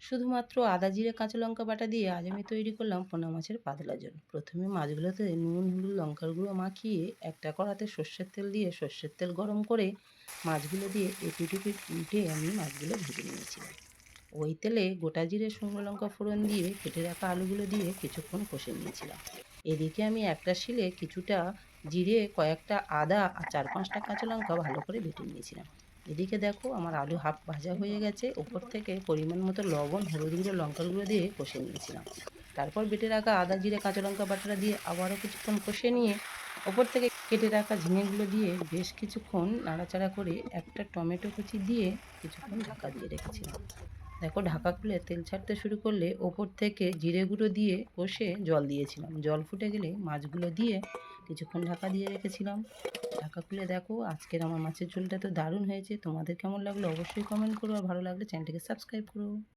শুধুমাত্র আদা জিরে কাঁচা লঙ্কা বাটা দিয়ে আজ আমি তৈরি করলাম পোনা মাছের পাতলা ঝোল। প্রথমে মাছগুলোতে নুন হলুদ লঙ্কার গুঁড়ো মাখিয়ে একটা কড়াতে সর্ষের তেল দিয়ে সর্ষের তেল গরম করে মাছগুলো দিয়ে এপিট ওপিট উল্টে আমি মাছগুলো ভেজে নিয়েছিলাম। ওই তেলে গোটা জিরে শুকনো লঙ্কা ফোড়ন দিয়ে কেটে রাখা আলুগুলো দিয়ে কিছুক্ষণ কষে নিয়েছিলাম। এদিকে আমি একটা শিলে কিছুটা জিরে, কয়েকটা আদা আর 4-5টা কাঁচা লঙ্কা ভালো করে বেটে নিয়েছিলাম। এদিকে দেখো আমার আলু হাফ ভাজা হয়ে গেছে। ওপর থেকে পরিমাণ মতো লবণ, হলুদ গুঁড়ো, লঙ্কার গুঁড়ো দিয়ে কষে নিয়েছিলাম। তারপর বেটে রাখা আদা জিরে কাঁচা লঙ্কা বাটাটা দিয়ে আবারও কিছুক্ষণ কষে নিয়ে ওপর থেকে কেটে রাখা ঝিঙেগুলো দিয়ে বেশ কিছুক্ষণ নাড়াচাড়া করে একটা টমেটো কুচি দিয়ে কিছুক্ষণ ঢাকা দিয়ে রেখেছিলাম। দেখো ঢাকা খুলে তেল ছাড়তে শুরু করলে ওপর থেকে জিরে গুঁড়ো দিয়ে কষে জল দিয়েছিলাম। জল ফুটে গেলে মাছগুলো দিয়ে কিছুক্ষণ ঢাকা দিয়ে রেখেছিলাম। ঢাকা খুলে দেখো আজকের আমার মাছের ঝোলটা তো দারুণ হয়েছে। তোমাদের কেমন লাগলো অবশ্যই কমেন্ট করো, আর ভালো লাগলে চ্যানেলটিকে সাবস্ক্রাইব করো।